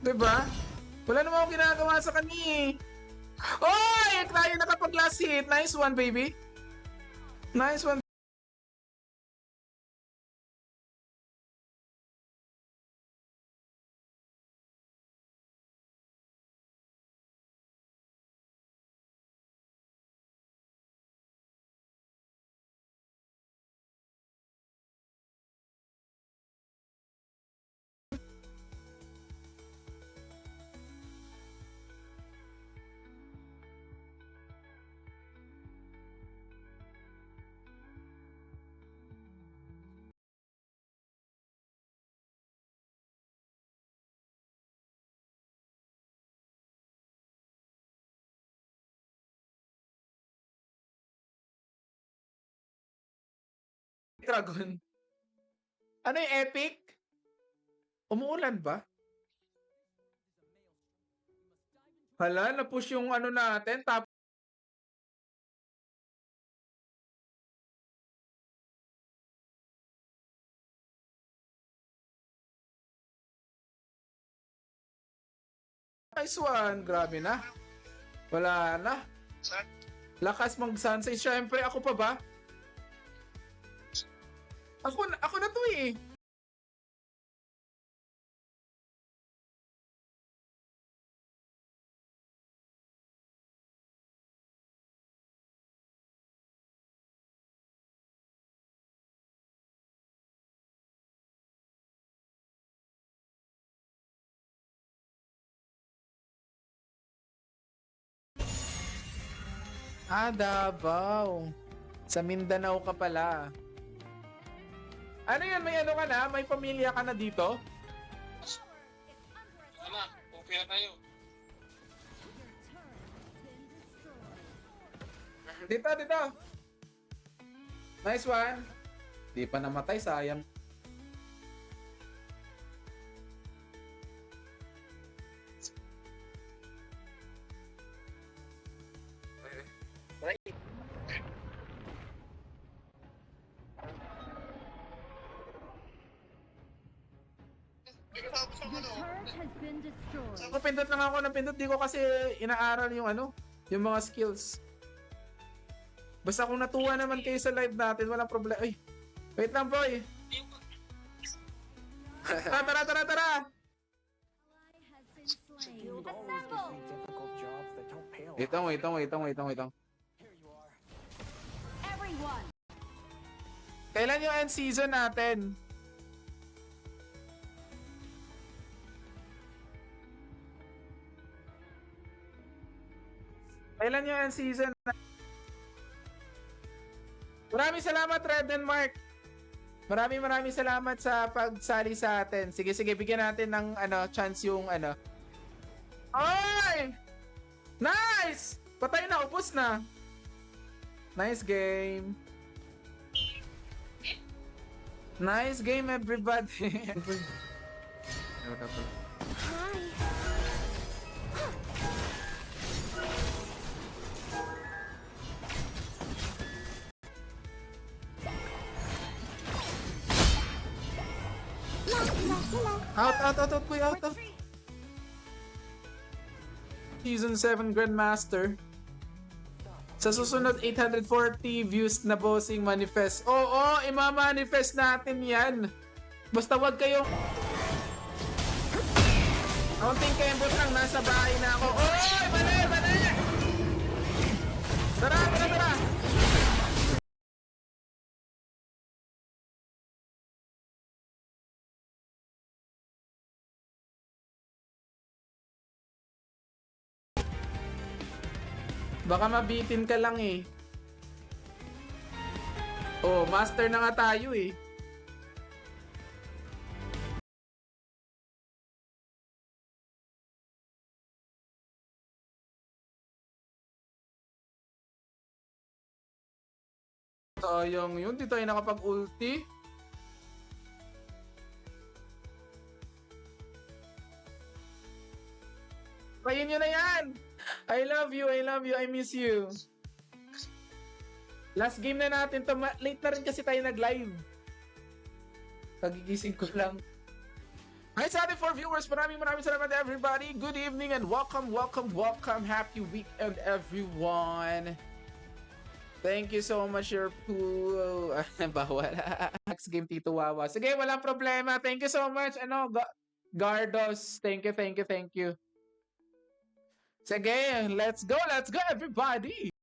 Diba? Wala naman akong ginagawa sa kanya eh. Oy! Tayo nakapag-last hit. Nice one, baby. Nice one. Dragon. Ano yung epic? Umuulan ba? Hala, na-push yung ano natin. Tapos nice one. Grabe na. Wala na. Lakas mag-sunsay. Siyempre, ako pa ba? Ako na to eh. Davao. Sa Mindanao ka pala. Ano yan? May ano ka na? May pamilya ka na dito? Wala, okay na tayo. Dito. Nice one. Di pa namatay, sayang. Ako pindot lang ako ng pindot. Di ko kasi inaaral yung ano, yung mga skills. Basta kung natuwa naman kayo sa live natin, walang problema. Ay, wait lang boy. Tara. Wait lang. Kailan yung end season natin? Kailan yung end season? Maraming salamat, Red and Mark. Maraming salamat sa pagsali sa atin. Sige, bigyan natin ng ano, chance yung ano. Oy! Nice! Patay na, upos na. Nice game. Nice game, everybody. Out, kuya, out. Season 7 Grandmaster. Sa susunod 840 views na bossing manifest. Oo, ima-manifest natin yan. Basta wag kayong... Kaunting kembot lang, nasa bahay na ako. Oy! Mali! Tara! Baka mabitin ka lang eh. Oh, master na nga tayo eh. Sayang yun, di tayo nakapag-ulti. Kayin nyo na yan! I love you, I miss you. Last game na natin to. Late na rin kasi tayo nag-live. Kagigising ko lang. Hi sa ating 4 viewers, maraming salamat everybody. Good evening and welcome. Happy weekend everyone. Thank you so much, your pool. Bawal. Next game, Tito Wawa. Sige, walang problema. Thank you so much. Gardos. Thank you. Sige, let's go everybody.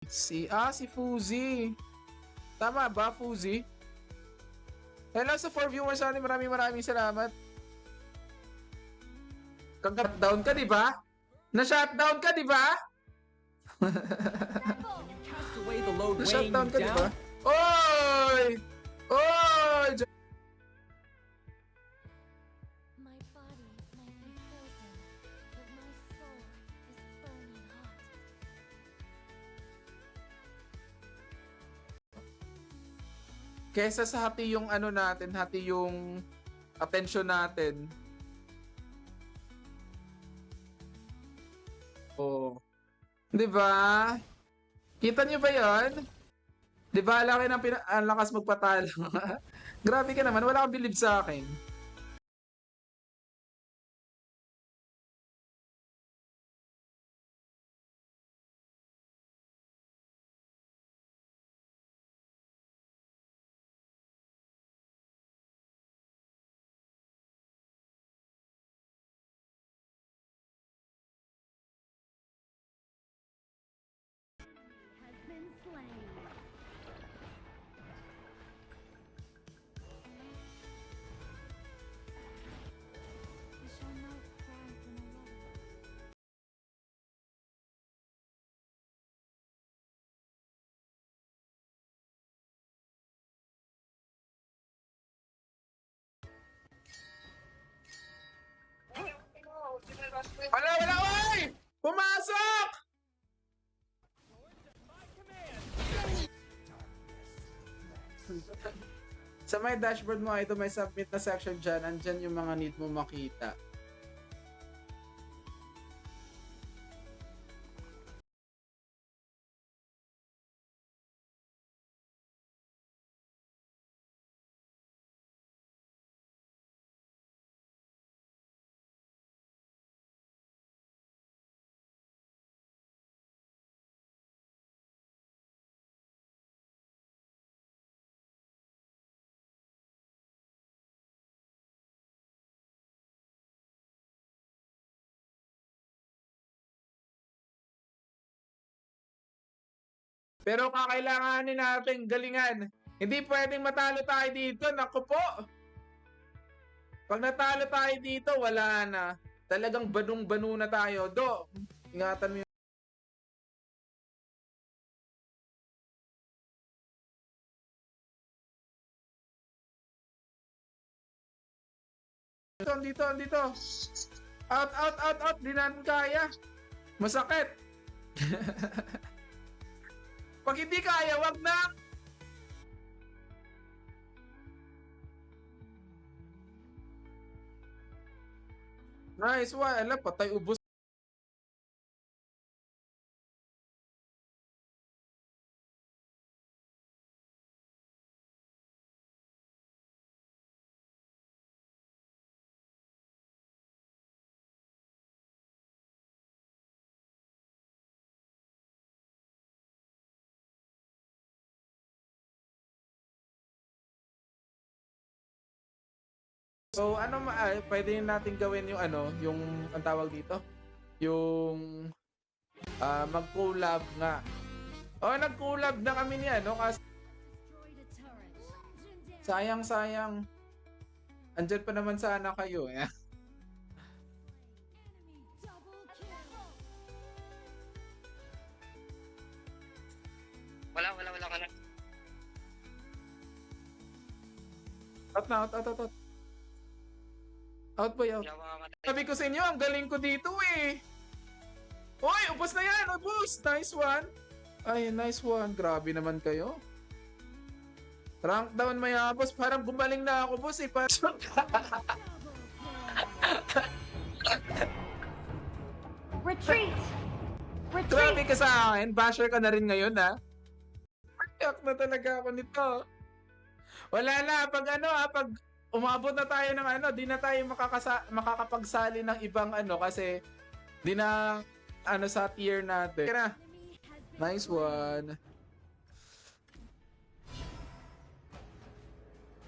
Si Fuzi. Tama ba, Fuzi? Hello sa 4 viewers natin. Maraming salamat. Kag-shutdown ka, di ba? Na-shutdown ka, di ba? Na-shutdown ka, di ba? Oy! Oy! My body might be frozen, but my soul is burning hot. Kesa sa hati yung ano natin, hati yung attention natin. Oh. 'Di ba? Kita niyo ba 'yon? 'Di ba laki ng ang lakas magpatalo. Grabe ka naman, wala kang believe sa akin. Has been slain. We shall not cry from a lover. Wala, oy! Pumasok! Sa may dashboard mo, ito may submit na section dyan. Andyan yung mga need mo makita. Pero kakailanganin natin galingan. Hindi pwedeng matalo tayo dito. Naku po. Pag natalo tayo dito, wala na. Talagang banung-banu na tayo. Ingatan mo yung... Dito. Out. Di natin kaya. Masakit. Pag hindi kaya, wag na. Nice one. Alam, patay ubos. So pwede natin gawin yung yung ang tawag dito, yung mag-collab nga. Nag-collab na kami niya, kasi Destroyed a turret. Legendary. sayang. Andyan pa naman sana kayo. Enemy double kill. Wala. Out. Out boy, out. Hindi ako makamatay. Sabi ko sa inyo, ang galing ko dito eh. Uy, ubos na yan, ubos. Nice one. Ay, nice one. Grabe naman kayo. Rank down maya, boss. Parang gumaling na ako, boss. Eh. Parang... Retreat! Grabe Retreat! ka sa akin. Basher ka na rin ngayon, ha? Yak na talaga ako nito. Wala na. Pag ano, ha? Pag umabot na tayo ng ano, di na tayo makakapagsali ng ibang ano kasi di na ano sa tier natin. Kaya na. Nice one.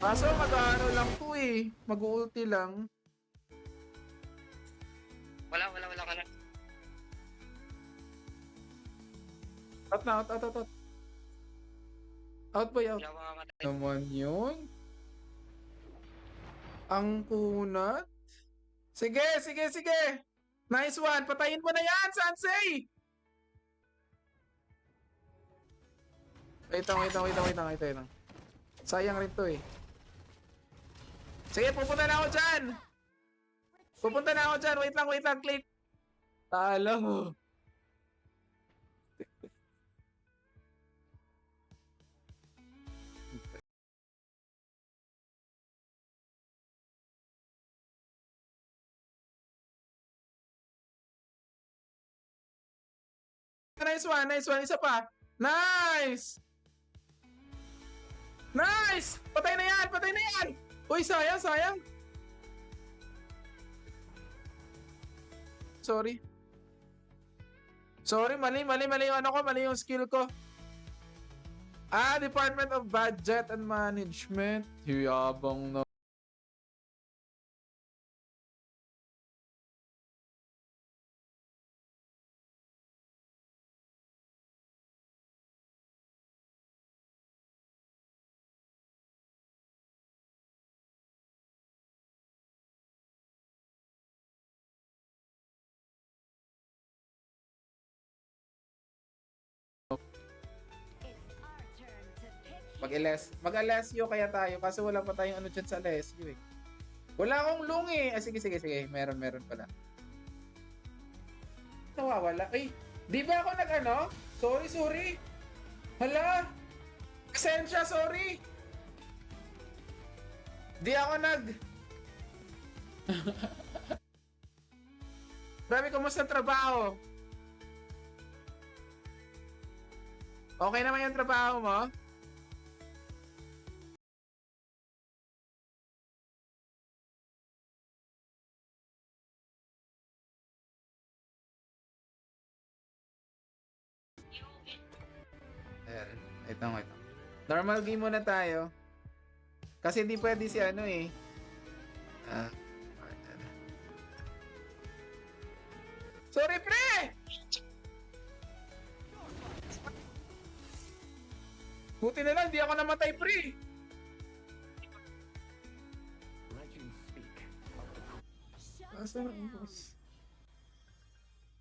Kaso mag-ano lang to eh. Mag-ulti lang. Wala ka na. Out na, out. Out boy, out. Wala makakatay. Naman yun. Ang kunat. Sige. Nice one. Patayin mo na yan, Sansei! Wait lang. Sayang rin to eh. Sige, pupunta na ako dyan. Wait lang, click. Talo mo. Nice one. Isa pa. Nice! Patay na yan! Uy, sayang. Sorry, mali yung ano ko, mali yung skill ko. Department of Budget and Management. Yabang na. Mag-LSU kaya tayo kasi wala pa tayong ano dyan sa LSU eh. Wala akong lung eh. Sige. Meron pala. Nawawala. Ay, di ba ako nag-ano? Sorry. Hala! Pasensya, sorry! Di ako Grabe, kumusta trabaho? Okay naman yung trabaho mo? Ito. Normal game muna tayo. Kasi hindi pwede si ano eh. Sorry, pre! Buti na lang, di ako namatay, pre! Asan ang boss?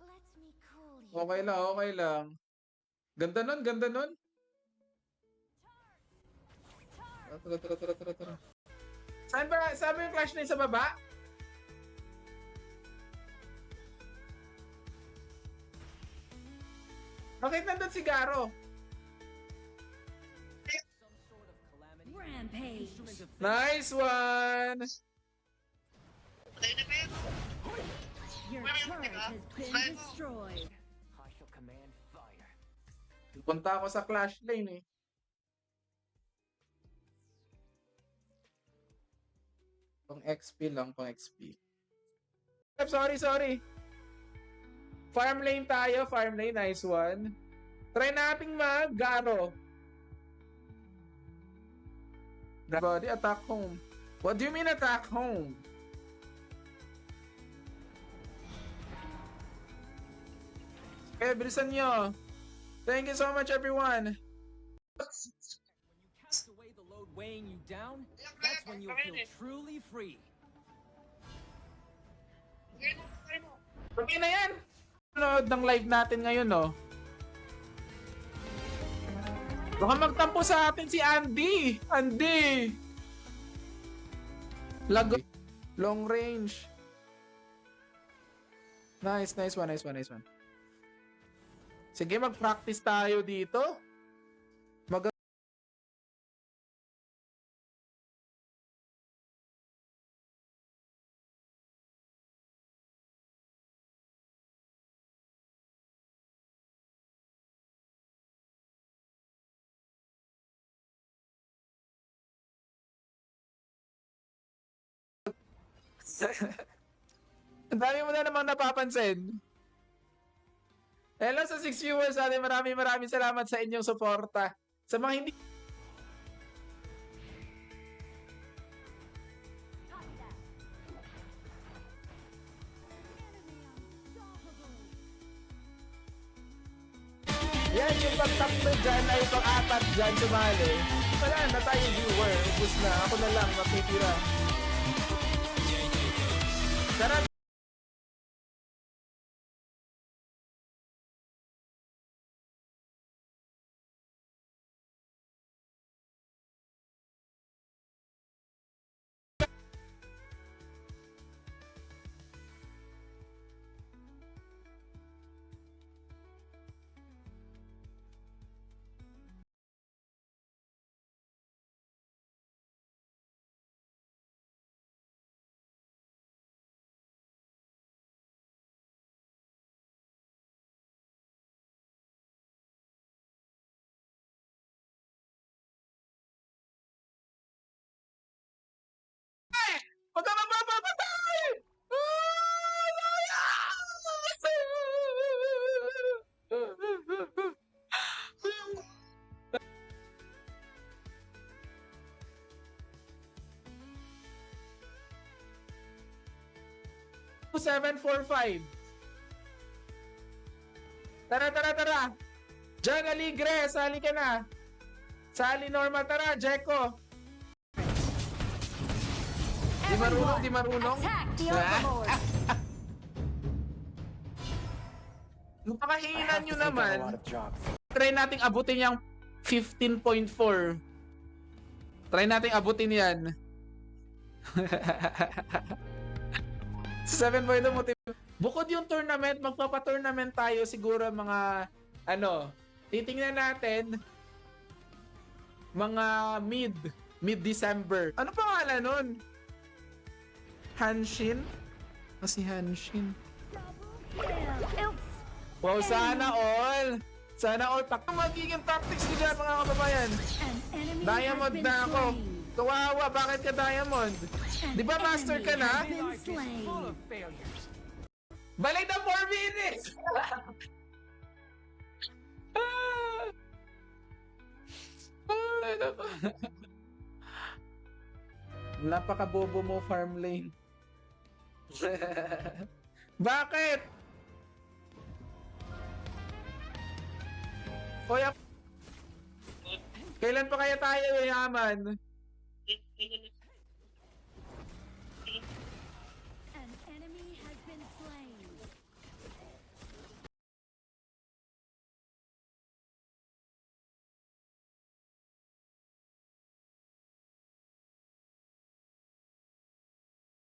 Let me cool you. Okay lang. Ganda nun. Tara. Saan ba yung clash na yun sa baba? Bakit nandun si Garo? Rampage. Nice one! Patay na kayo. Your turret has been destroyed. I shall command fire. Punta ako sa clash lane eh. Pang XP lang. Sorry. Farm lane tayo. Nice one. Try nating mag-Garo. Body attack home. What do you mean attack home? Okay, bilisan nyo. Thank you so much, everyone. When you cast away the load weighing you down, that's when you'll feel truly free. Okay na yan. Nanood ng live natin ngayon, no? Baka magtampo sa atin si Andy. Lago. Long range. Nice one. Sige, mag-practice tayo dito. Mag- Ang dami mo na namang napapansin. Hello sa 6 viewers natin. Maraming salamat sa inyong suporta. Sa mga hindi... Yan, yung pag-takto dyan ay pang-apat dyan sumali. Wala na tayong viewer. Ubus na. Ako na lang matitira. Tara! Huwag ka mapapatay! Ah! 745. Tara. Jan Aligre, sali ka na. Sali Norma, tara, Jeko. Di marunong. Attack the Overlord! Nung pakahinan nyo naman, try nating abutin yung 15.4. Try nating abutin yan. Sa 7.2 motive. Bukod yung tournament, magpapa-tournament tayo siguro mga, titingnan natin, mga mid-December. Ano pangalan nun? Hanshin? Si Hanshin. Wow, sana all! Magiging tactics ko dyan, mga kababayan. Diamond na ako. Kawawa, bakit ka Diamond? Di ba master ka na? Full of failures. Balik na 4 minutes! Ay, naku. Napaka-bobo mo, farm lane. Bakit? Kuya, kailan pa kaya tayo yaman? An enemy has been slain.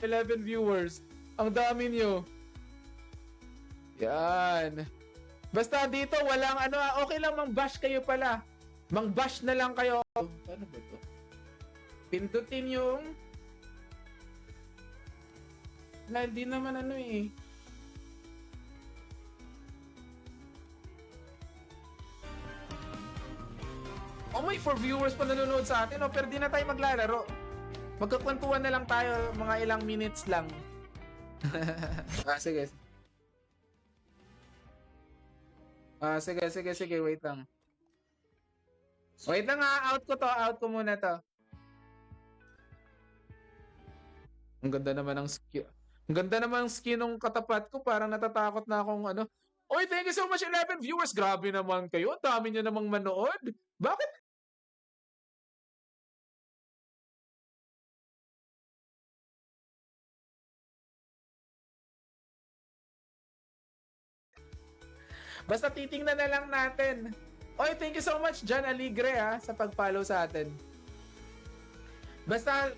$11 viewers. Ang dami nyo. Yan. Basta dito, walang okay lang mang-bash kayo pala. Mang-bash na lang kayo. Ano ba to? Pindutin yung... Wala, hindi naman eh. Oh, may 4 viewers pa nanonood sa atin, pero di na tayo maglalaro. Magkakwentuhan na lang tayo, mga ilang minutes lang. Sige. Sige, wait lang. Wait lang out ko muna to. Ang ganda naman ng skin. Ang ganda naman ng skin ng katapat ko, parang natatakot na akong Oy, thank you so much 11 viewers. Grabe naman kayo. Dami niyo namang manood. Bakit? Basta titingnan na lang natin. Oy, thank you so much Jan Aligre sa pag-follow sa atin. Basta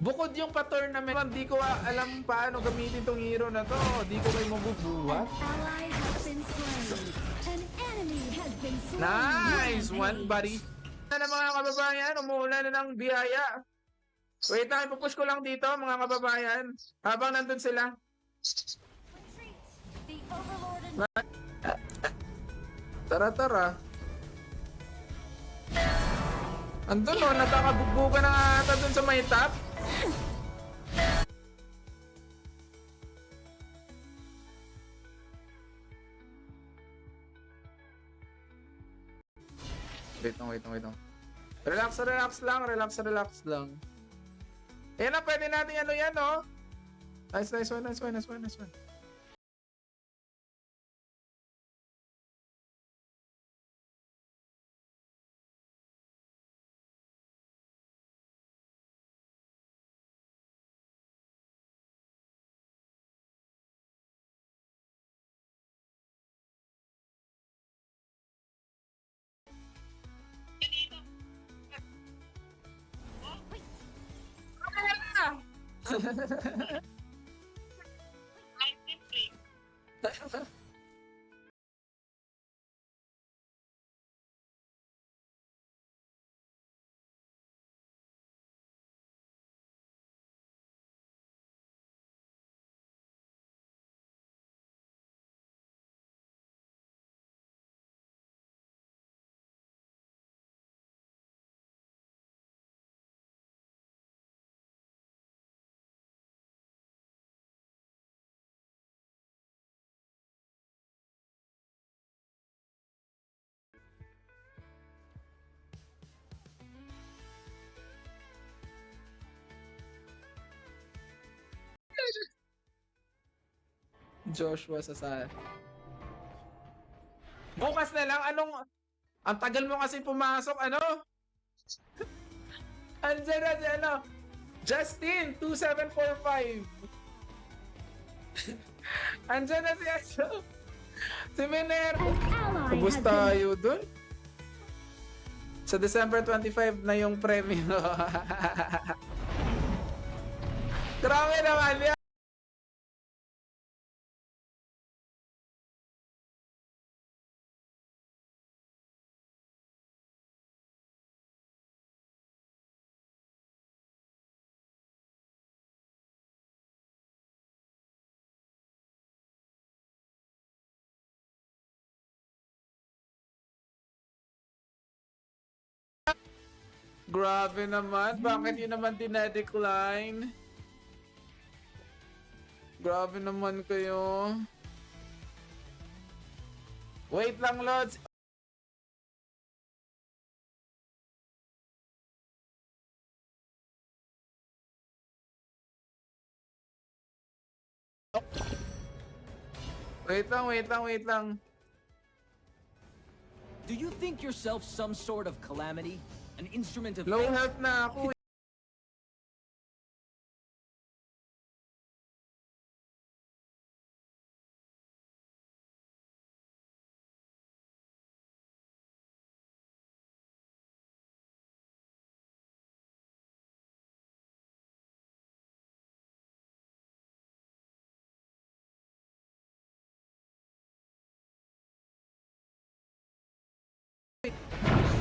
bukod yung pa-tournament, hindi ko alam paano gamitin tong hero na to. Hindi ko kayo mabubuhat. An ally has been slain. An enemy has been slain. Nice! One Rampage. body. Na mga kababayan, umuulan na ng biyaya. Wait lang, ipupush ko lang dito mga kababayan. Habang nandun sila. Retreat! The Overlord and Tara. Andun no, nagkakabugbugan na ata dun sa may top. Wait lang. Relax lang. Ayan na, pwede natin ano yan, no? Nice one. Joshua Sasal. Bukas na lang, ang tagal mo kasi pumasok, ano? Andyan na si Justin, 2745. Andyan na si Mener. An ally Ubus has been tayo dun. Sa December 25 na yung premyo. Grabe naman yan. Grabe naman. Bakit yun naman dinedecline? Grabe naman kayo. Wait lang, Lods. Wait lang. Do you think yourself some sort of calamity? An instrument of Low fate? health na ako.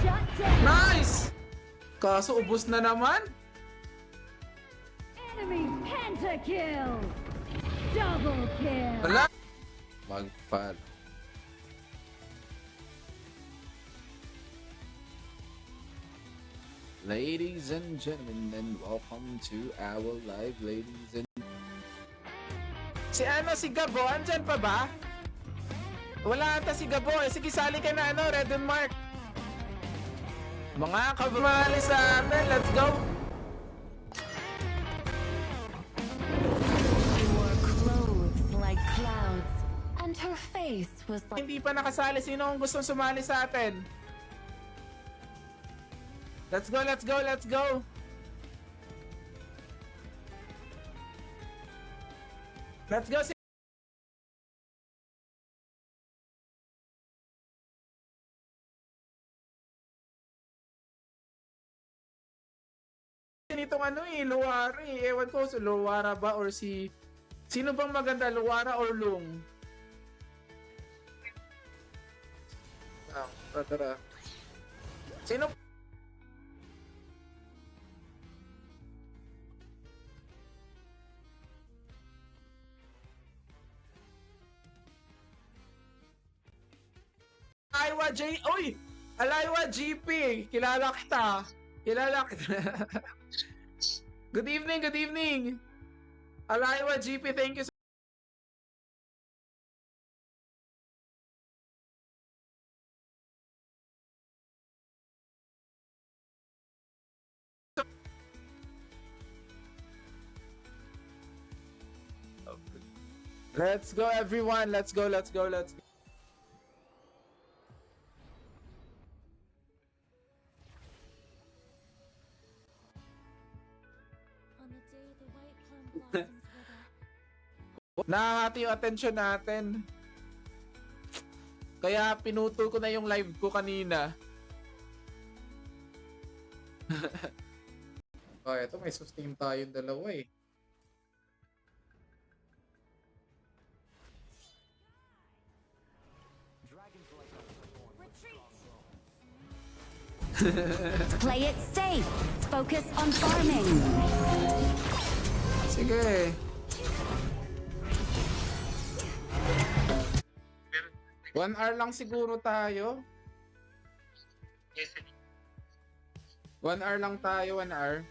shut down. Nice! Kaso ubos na naman. Enemy pentakill. Double kill. Wala. Magpal. Ladies and gentlemen, and welcome to our live, ladies and... Si Gabo, andyan pa ba? Wala ata si Gabo eh. Sige, sali ka na Red and Mark. Mga kabamali sa atin, let's go! she wore clothes like clouds, and her face was like Hindi pa nakasali, sino ang gustong sumali sa atin? Let's go! Let's go! Nitong Luwara eh. Ewan ko, si Luwara ba or si... Sino bang maganda, Luwara or Lung? Tara. Sino? Alaiwa J... Uy! Alaiwa GP! Kilala kita! Kilala kita! Good evening, good evening! Alaiwa GP, thank you so Let's go everyone, let's go. On the day the white plum blossoms wither, Nakakati yung attention natin. Kaya pinutol ko na yung live ko kanina. Oh, eto may sustain tayong dalawa eh. Play it safe. Focus on farming. Sige. One hour lang siguro tayo. Yes, 1 hour lang tayo, 1 hour.